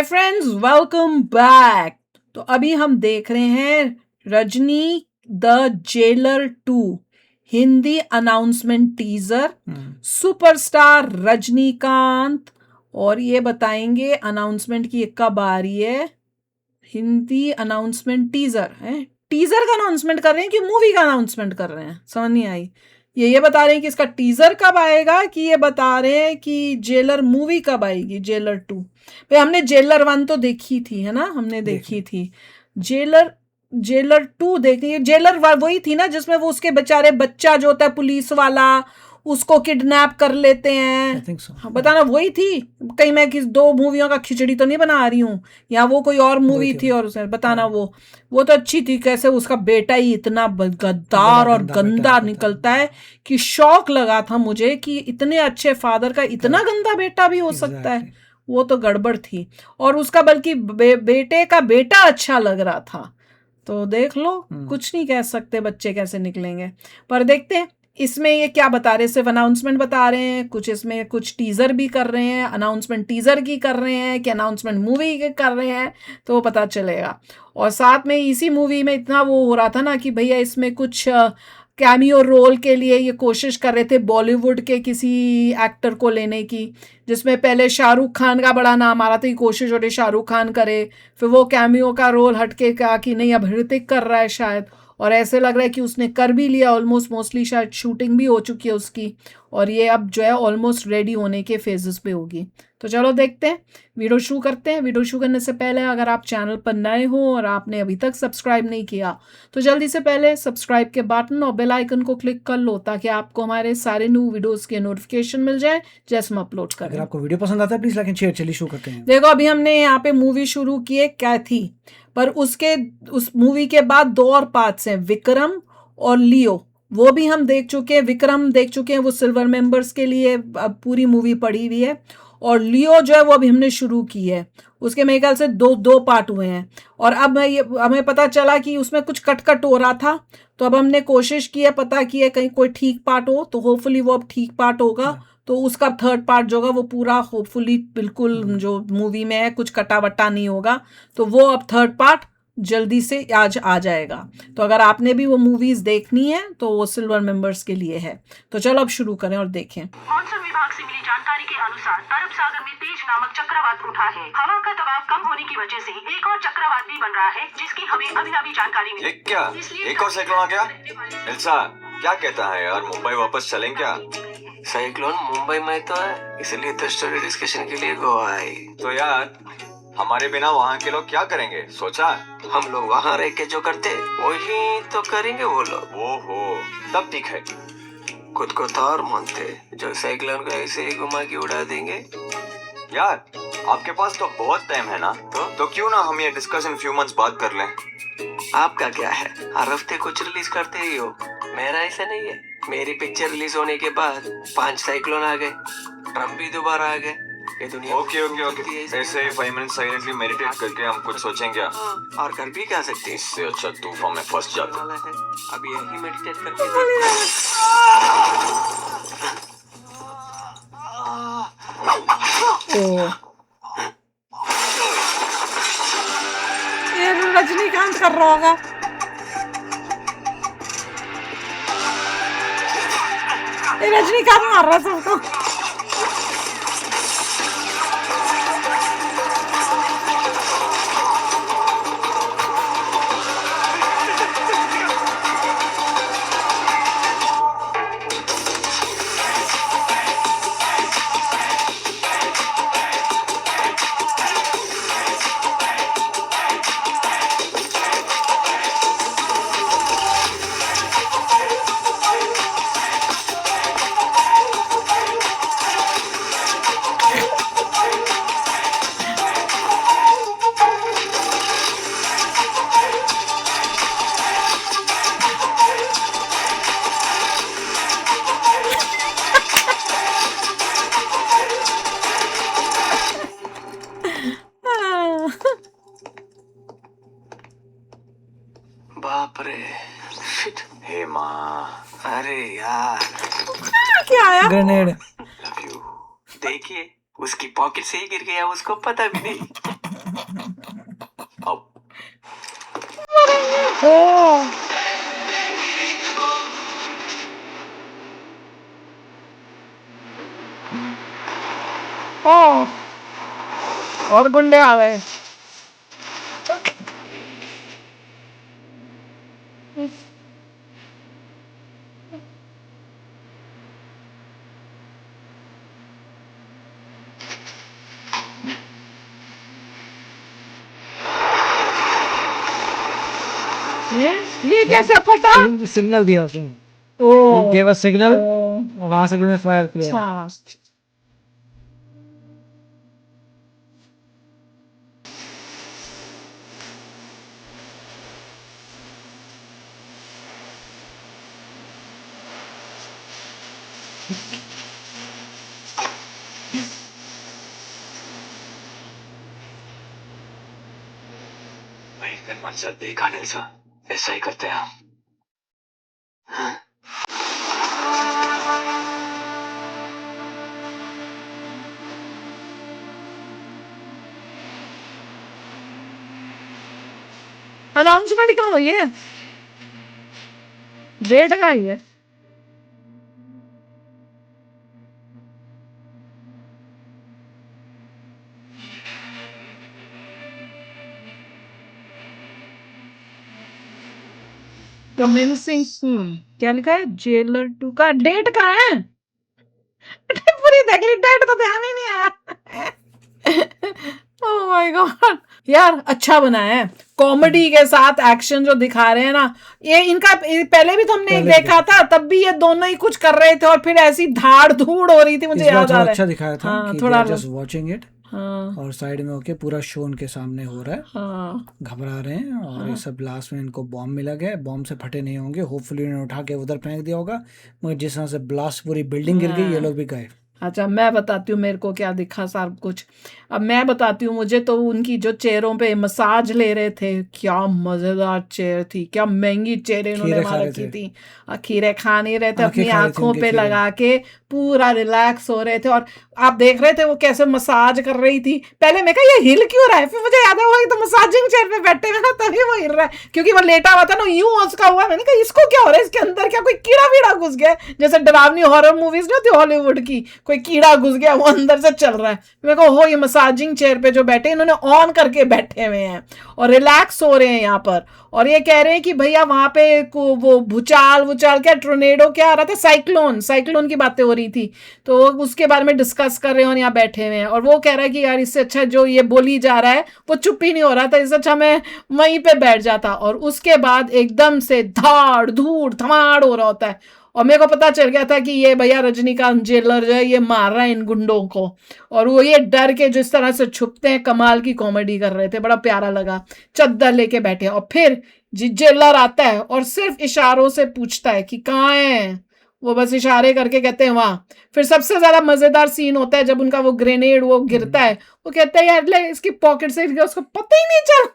Friends, welcome back. तो अभी हम देख रहे हैं Rajni the jailer 2 Hindi announcement teaser. Superstar Rajinikanth और ये बताएंगे अनाउंसमेंट की कब आ रही है। हिंदी अनाउंसमेंट टीजर है, टीजर का अनाउंसमेंट कर रहे हैं कि मूवी का अनाउंसमेंट कर रहे हैं, समझ नहीं आई। ये बता रहे हैं कि इसका टीजर कब आएगा, कि ये बता रहे हैं कि जेलर मूवी कब आएगी, जेलर 2। भाई हमने जेलर 1 तो देखी थी, है ना, हमने देखी थी। जेलर जेलर 2 देखी। जेलर वही थी ना जिसमें वो उसके बेचारे बच्चा जो होता है पुलिस वाला, उसको किडनैप कर लेते हैं। so. हाँ, बताना वही थी। कहीं मैं किस दो मूवियों का खिचड़ी तो नहीं बना रही हूँ, या वो कोई और मूवी थी और उसे बताना। वो तो अच्छी थी। कैसे उसका बेटा ही इतना गद्दार और गंदा निकलता है कि शौक लगा था मुझे कि इतने अच्छे फादर का इतना गंदा बेटा भी हो सकता है। वो तो गड़बड़ थी। और उसका बल्कि बेटे का बेटा अच्छा लग रहा था। तो देख लो, कुछ नहीं कह सकते बच्चे कैसे निकलेंगे, पर देखते हैं इसमें ये क्या बता रहे हैं। सिर्फ अनाउंसमेंट बता रहे हैं, कुछ इसमें कुछ टीजर भी कर रहे हैं। अनाउंसमेंट टीजर की कर रहे हैं कि अनाउंसमेंट मूवी की कर रहे हैं, तो वो पता चलेगा। और साथ में इसी मूवी में इतना वो हो रहा था ना कि भैया इसमें कुछ कैमियो रोल के लिए ये कोशिश कर रहे थे बॉलीवुड के किसी एक्टर को लेने की, जिसमें पहले शाहरुख खान का बड़ा नाम आ रहा था कि कोशिश हो रही शाहरुख खान करे, फिर वो कैमियो का रोल हटके कहा कि नहीं अब ऋतिक कर रहा है शायद, और ऐसे लग रहा है कि उसने कर भी लिया ऑलमोस्ट, मोस्टली शायद शूटिंग भी हो चुकी है उसकी, और ये अब जो है ऑलमोस्ट रेडी होने के फेजेस पे होगी। तो चलो देखते हैं, वीडियो शुरू करते हैं। वीडियो शुरू करने से पहले अगर आप चैनल पर नए हो और आपने अभी तक सब्सक्राइब नहीं किया तो जल्दी से पहले सब्सक्राइब के बटन और बेल आइकन को क्लिक कर लो, ताकि आपको हमारे सारे न्यू वीडियोस के नोटिफिकेशन मिल जाए जैसे हम अपलोड करें। अगर आपको वीडियो पसंद आता है प्लीज लाइक एंड शेयर। चलिए शुरू करते हैं। देखो अभी हमने यहाँ पे मूवी शुरू की है कैथी, पर उस मूवी के बाद 2 और पार्ट्स हैं, विक्रम और लियो। वो भी हम देख चुके हैं। विक्रम देख चुके हैं, वो सिल्वर मेंबर्स के लिए अब पूरी मूवी पड़ी हुई है, और लियो जो है वो अभी हमने शुरू की है। उसके मेरे ख्याल से दो पार्ट हुए हैं, और अब हमें पता चला कि उसमें कुछ कट हो रहा था, तो अब हमने कोशिश की है, पता की है कहीं कोई ठीक पार्ट हो, तो होपफुली वो अब ठीक पार्ट होगा। तो उसका थर्ड पार्ट जो होगा वो पूरा होपफुली बिल्कुल जो मूवी में है कुछ कटा वटा नहीं होगा, तो वो अब थर्ड पार्ट जल्दी से आज आ जाएगा। तो अगर आपने भी वो मूवीज देखनी है तो वो सिल्वर मेंबर्स के लिए है। तो चलो अब शुरू करें और देखें। मॉनसून विभाग से मिली जानकारी के अनुसार अरब सागर में तेज नामक चक्रवात उठा है। हवा का दबाव कम होने की वजह से एक और चक्रवात भी बन रहा है, जिसकी हमें अभी जानकारी मिली। क्या एक और साइक्लोन आ गया? एल्सा क्या कहता है यार, मुंबई वापस चलें क्या? साइक्लोन मुंबई में तो है, इसलिए तो स्टोरी डिस्कशन के लिए गोवा आई। तो यार हमारे बिना वहाँ के लोग क्या करेंगे, सोचा? हम लोग वहाँ रह के जो करते वही तो करेंगे वो लोग। ओहो, तब ठीक है। खुद को तो और मानते जो साइक्लोन को ऐसे ही घुमा के उड़ा देंगे। यार आपके पास तो बहुत टाइम है ना, तो क्यों ना हम ये डिस्कशन फ्यू मंथ्स बाद कर लें। आपका क्या है, हर हफ्ते कुछ रिलीज करते ही हो। मेरा ऐसा नहीं है, मेरी पिक्चर रिलीज होने के बाद 5 साइक्लोन आ गए, ट्रम्प भी दोबारा आ गए। ये दुनिया ओके ऐसे ही 5 मिनट साइलेंटली मेडिटेट करके हम कुछ सोचेंगे। और कर भी क्या सकते हैं, इससे अच्छा तूफान में फंस जाते। अभी यही मेडिटेट करके ये रजनीकांत कर रहा होगा। ये रजनीकांत मार रहा सबको। बाप रे, हे माँ, अरे यार क्या आया? ग्रेनेड। Love you. देखिए उसकी पॉकेट से ही गिर गया, उसको पता भी नहीं। आओ। और गुंडे आ गए। ये कैसे फटा? सिग्नल दिया उसने, ओ gave us signal, वहां से उन्होंने फायर किया। अच्छा। भयंकर मंजर देखा नेल्सन, ऐसा ही करते हैं हम। अनाउंसमेंट क्या हुई है? डेट का ही है। कमेंसिंग सून। क्या लिखा है? जेलर 2 का डेट का है? पूरी देख ली, डेट तो ध्यान ही नहीं आया। ओह माय गॉड यार, अच्छा बना है। कॉमेडी के साथ एक्शन जो दिखा रहे हैं ना, ये इनका पहले भी तो हमने एक देखा था, तब भी ये दोनों ही कुछ कर रहे थे और फिर ऐसी धाड़ धूड़ हो रही थी, मुझे याद आ रहा है। अच्छा दिखाया था हाँ, कि थोड़ा जस्ट वाचिंग इट, हाँ और साइड में होके पूरा शो उनके सामने हो रहा है, हाँ घबरा रहे हैं, और ये सब लास्ट में इनको बॉम्ब मिला गया है। बॉम्ब से फटे नहीं होंगे, होपफुली उन्होंने उठा के उधर फेंक दिया होगा, मगर जिस तरह से ब्लास्ट पूरी बिल्डिंग गिर गई, ये लोग भी गए। अच्छा, मैं बताती हूँ मेरे को क्या दिखा सब कुछ। अब मैं बताती हूँ, मुझे तो उनकी जो चेयरों पे मसाज ले रहे थे, क्या मजेदार चेयर थी, क्या महंगी चेयर इन्होंने खीरे खा वहां रहे रखी थे। थी। खीरे खा नहीं रहे थे, आंखें अपनी खा रही थी आंखों उनके पे खीरे। लगा के पूरा रिलैक्स हो रहे थे, और आप देख रहे थे वो कैसे मसाज कर रही थी। पहले मैं कहा ये हिल क्यों रहा है, फिर मुझे याद है वो तो मसाजिंग चेयर पे बैठे हुए ना, तभी वो हिल रहा है, क्योंकि वो लेटा हुआ था ना, यूं उसका हुआ। मैंने कहा इसको क्या हो रहा है, इसके अंदर क्या कोई कीड़ा वीड़ा घुस गया है? जैसे डरावनी हॉरर मूवीज नहीं होती हॉलीवुड की, कोई कीड़ा घुस गया, वो अंदर से चल रहा है। मेरे को हो, ये मसाजिंग चेयर पे जो बैठे, इन्होंने ऑन करके बैठे हुए हैं और रिलैक्स हो रहे हैं यहाँ पर। और ये कह रहे हैं कि भैया वहां पे वो भूचाल क्या टोर्नेडो क्या आ रहा था, साइक्लोन की बातें हो रही थी, तो उसके बारे में डिस्कस कर रहे हैं और यहाँ बैठे हुए हैं। और वो कह रहा है कि यार इससे अच्छा जो ये बोली जा रहा है वो चुप ही नहीं हो रहा था, इससे अच्छा मैं वहीं पे बैठ जाता। और उसके बाद एकदम से धाड़ धूड़ धमाड़ हो रहा होता है, और मेरे को पता चल गया था कि ये भैया रजनीकांत जेलर जो है ये मार रहा है इन गुंडों को। और वो ये डर के जिस तरह से छुपते हैं, कमाल की कॉमेडी कर रहे थे, बड़ा प्यारा लगा। चद्दर लेके बैठे, और फिर जेलर आता है और सिर्फ इशारों से पूछता है कि कहाँ है, वो बस इशारे करके कहते हैं वहां। फिर सबसे ज्यादा मजेदार सीन होता है जब उनका वो ग्रेनेड वो गिरता है, वो कहता है यार ले इसकी पॉकेट से गिर गया, उसको पता ही नहीं चल।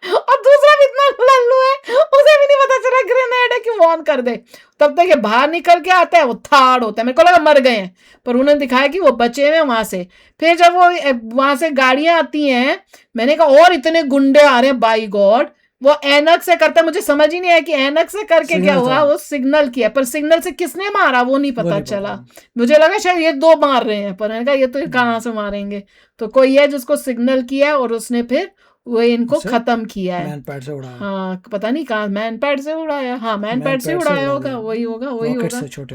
और दूसरा भी इतना लल्लू है, उसे भी नहीं पता चला ग्रेनेड है कि वो ऑन कर दे। तब तक ये बाहर निकल के आता है, वो थाड़ होता है, मेरे को लगा मर गए हैं, पर उन्होंने दिखाया कि वो बचे हुए वहां से। फिर जब वो वहां से गाड़ियां आती हैं, मैंने कहा और इतने गुंडे आ रहे हैं, बाई गॉड। वो ऐनक से करता, मुझे समझ ही नहीं आया कि ऐनक से करके क्या हुआ। वो सिग्नल किया, पर सिग्नल से किसने मारा वो नहीं पता चला। मुझे लगा शायद ये दो मार रहे हैं, पर मैंने कहा ये तो कहाँ से मारेंगे। तो कोई है जिसको सिग्नल किया और उसने फिर वो इनको खत्म किया है। मैनपैड से उड़ाया। हाँ, पता नहीं कहाँ, मैनपैड से उड़ाया। हाँ, मैनपैड से उड़ाया होगा, वही होगा।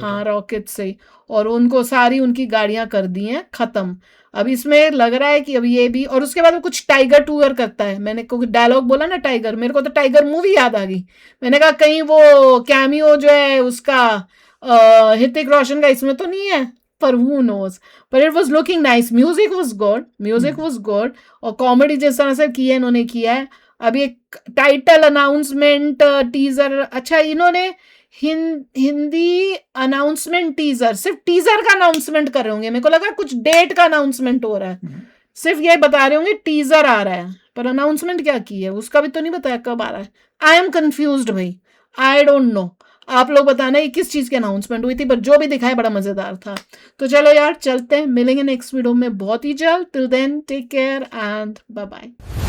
हाँ, रॉकेट से। और उनको सारी उनकी गाड़ियां कर दी हैं खत्म। अब इसमें लग रहा है कि अब ये भी, और उसके बाद वो कुछ टाइगर टूर करता है। मैंने कुछ डायलॉग बोला ना टाइगर, मेरे को तो टाइगर मूवी याद आ गई। मैंने कहा कहीं वो कैमियो जो है उसका ऋतिक रोशन का इसमें तो नहीं है, पर who knows, but it was looking nice, music was good, और कॉमेडी जिस तरह से की है इन्होंने किया है। अब ये टाइटल अनाउंसमेंट टीजर, अच्छा इन्होंने हिंदी अनाउंसमेंट टीजर, सिर्फ टीजर का अनाउंसमेंट कर रहे होंगे। मेरे को लगा कुछ डेट का अनाउंसमेंट हो रहा है, सिर्फ ये बता रहे होंगे टीजर आ रहा है, पर अनाउंसमेंट क्या की है उसका भी तो नहीं बताया कब आ रहा है। आई एम कंफ्यूज्ड भाई, आई डोंट नो। आप लोग बताना ये किस चीज़ की अनाउंसमेंट हुई थी, पर जो भी दिखाया बड़ा मज़ेदार था। तो चलो यार चलते हैं, मिलेंगे नेक्स्ट वीडियो में बहुत ही जल्द। Till then take care and bye bye.